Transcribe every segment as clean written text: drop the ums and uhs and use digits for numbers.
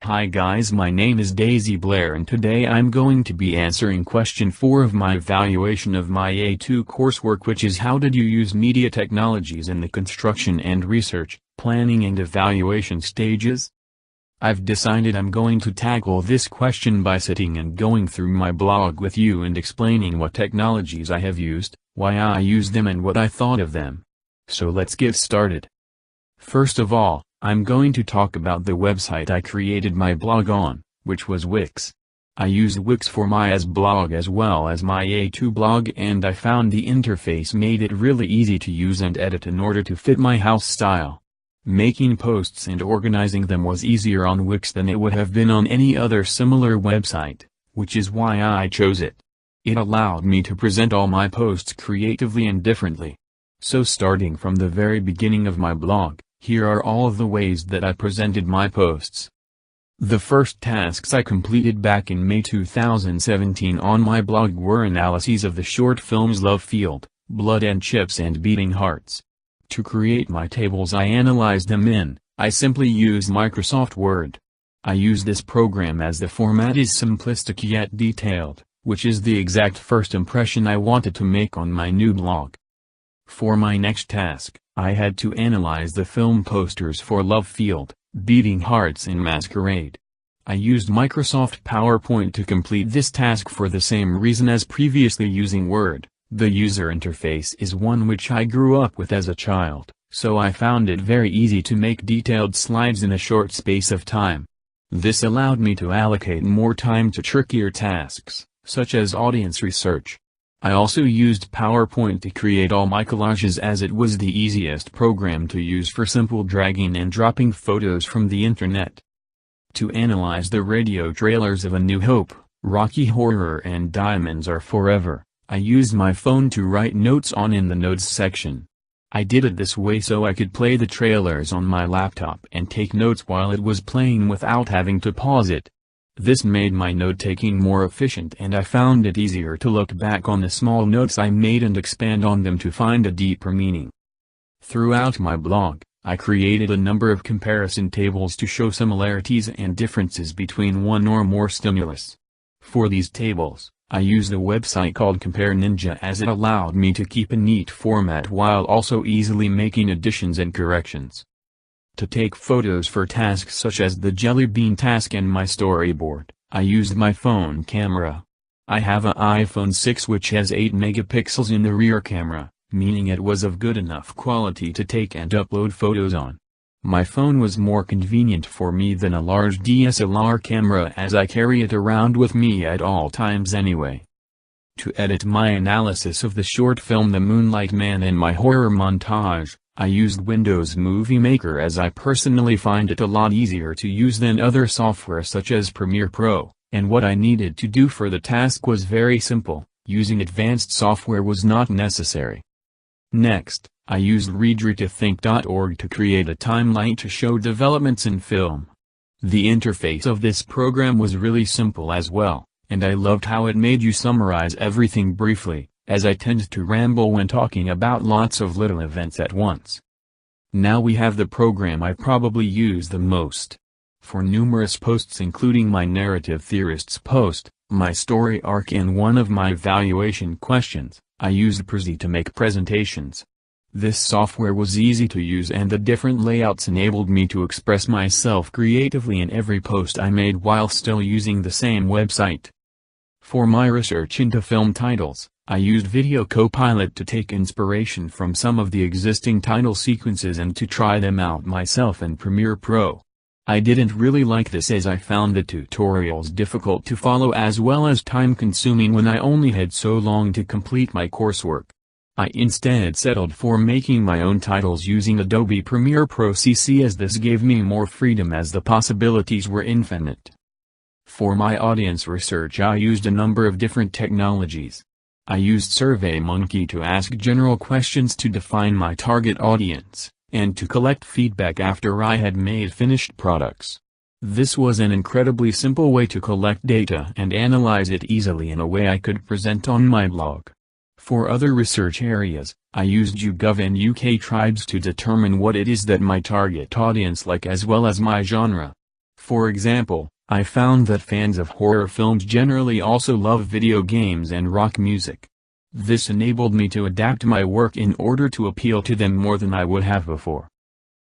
Hi guys, my name is Daisy Blair and today I'm going to be answering question 4 of my evaluation of my A2 coursework, which is how did you use media technologies in the construction and research, planning and evaluation stages? I've decided I'm going to tackle this question by sitting and going through my blog with you and explaining what technologies I have used, why I use them and what I thought of them. So let's get started. First of all, I'm going to talk about the website I created my blog on, which was Wix. I used Wix for my blog as well as my A2 blog, and I found the interface made it really easy to use and edit in order to fit my house style. Making posts and organizing them was easier on Wix than it would have been on any other similar website, which is why I chose it. It allowed me to present all my posts creatively and differently. So starting from the very beginning of my blog, here are all of the ways that I presented my posts. The first tasks I completed back in May 2017 on my blog were analyses of the short films Love Field, Blood and Chips and Beating Hearts. To create my tables I analyzed them I simply used Microsoft Word. I use this program as the format is simplistic yet detailed, which is the exact first impression I wanted to make on my new blog. For my next task, I had to analyze the film posters for Love Field, Beating Hearts and Masquerade. I used Microsoft PowerPoint to complete this task for the same reason as previously using Word. The user interface is one which I grew up with as a child, so I found it very easy to make detailed slides in a short space of time. This allowed me to allocate more time to trickier tasks, such as audience research. I also used PowerPoint to create all my collages as it was the easiest program to use for simple dragging and dropping photos from the internet. To analyze the radio trailers of A New Hope, Rocky Horror and Diamonds Are Forever, I used my phone to write notes on in the notes section. I did it this way so I could play the trailers on my laptop and take notes while it was playing without having to pause it. This made my note-taking more efficient and I found it easier to look back on the small notes I made and expand on them to find a deeper meaning. Throughout my blog, I created a number of comparison tables to show similarities and differences between one or more stimulus. For these tables, I used a website called Compare Ninja as it allowed me to keep a neat format while also easily making additions and corrections. To take photos for tasks such as the jelly bean task and my storyboard, I used my phone camera. I have an iPhone 6 which has 8 megapixels in the rear camera, meaning it was of good enough quality to take and upload photos on. My phone was more convenient for me than a large DSLR camera as I carry it around with me at all times anyway. To edit my analysis of the short film The Moonlight Man and my horror montage, I used Windows Movie Maker as I personally find it a lot easier to use than other software such as Premiere Pro, and what I needed to do for the task was very simple, using advanced software was not necessary. Next, I used readreadtothink.org to create a timeline to show developments in film. The interface of this program was really simple as well, and I loved how it made you summarize everything briefly, as I tend to ramble when talking about lots of little events at once. Now we have the program I probably use the most. For numerous posts including my Narrative Theorists post, my story arc and one of my evaluation questions, I used Prezi to make presentations. This software was easy to use and the different layouts enabled me to express myself creatively in every post I made while still using the same website. For my research into film titles, I used Video Copilot to take inspiration from some of the existing title sequences and to try them out myself in Premiere Pro. I didn't really like this as I found the tutorials difficult to follow as well as time-consuming when I only had so long to complete my coursework. I instead settled for making my own titles using Adobe Premiere Pro CC as this gave me more freedom as the possibilities were infinite. For my audience research I used a number of different technologies. I used SurveyMonkey to ask general questions to define my target audience, and to collect feedback after I had made finished products. This was an incredibly simple way to collect data and analyze it easily in a way I could present on my blog. For other research areas, I used YouGov and UK Tribes to determine what it is that my target audience like as well as my genre. For example, I found that fans of horror films generally also love video games and rock music. This enabled me to adapt my work in order to appeal to them more than I would have before.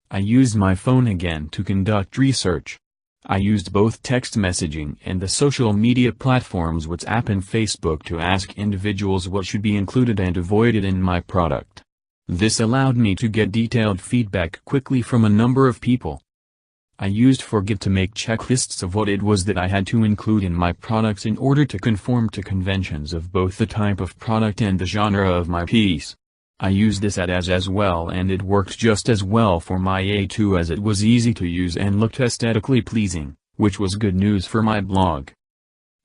I used my phone again to conduct research. I used both text messaging and the social media platforms WhatsApp and Facebook to ask individuals what should be included and avoided in my product. This allowed me to get detailed feedback quickly from a number of people. I used Forget to make checklists of what it was that I had to include in my products in order to conform to conventions of both the type of product and the genre of my piece. I used this as well, and it worked just as well for my A2 as it was easy to use and looked aesthetically pleasing, which was good news for my blog.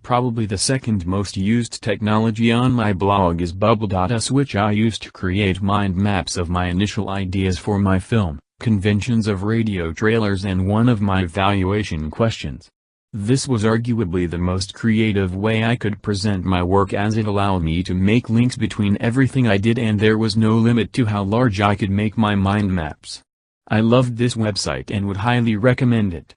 Probably the second most used technology on my blog is Bubble.us, which I used to create mind maps of my initial ideas for my film, conventions of radio trailers, and one of my evaluation questions. This was arguably the most creative way I could present my work, as it allowed me to make links between everything I did and there was no limit to how large I could make my mind maps. I loved this website and would highly recommend it.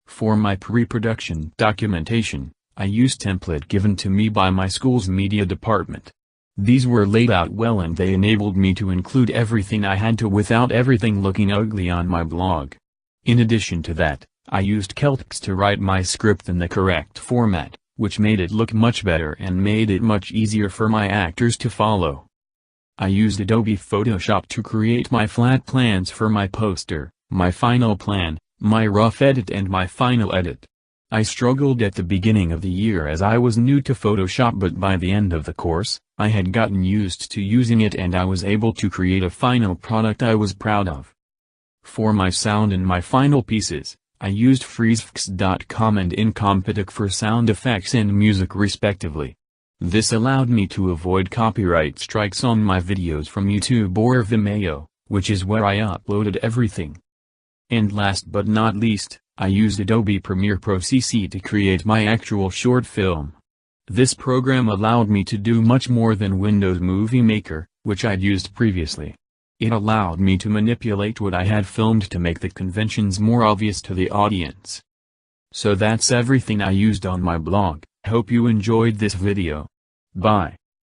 For my pre-production documentation, I used template given to me by my school's media department. These were laid out well and they enabled me to include everything I had to without everything looking ugly on my blog. In addition to that, I used Celtx to write my script in the correct format, which made it look much better and made it much easier for my actors to follow. I used Adobe Photoshop to create my flat plans for my poster, my final plan, my rough edit and my final edit. I struggled at the beginning of the year as I was new to Photoshop, but by the end of the course, I had gotten used to using it and I was able to create a final product I was proud of. For my sound and my final pieces, I used FreezeFX.com and Incompetech for sound effects and music respectively. This allowed me to avoid copyright strikes on my videos from YouTube or Vimeo, which is where I uploaded everything. And last but not least, I used Adobe Premiere Pro CC to create my actual short film. This program allowed me to do much more than Windows Movie Maker, which I'd used previously. It allowed me to manipulate what I had filmed to make the conventions more obvious to the audience. So that's everything I used on my blog. Hope you enjoyed this video. Bye.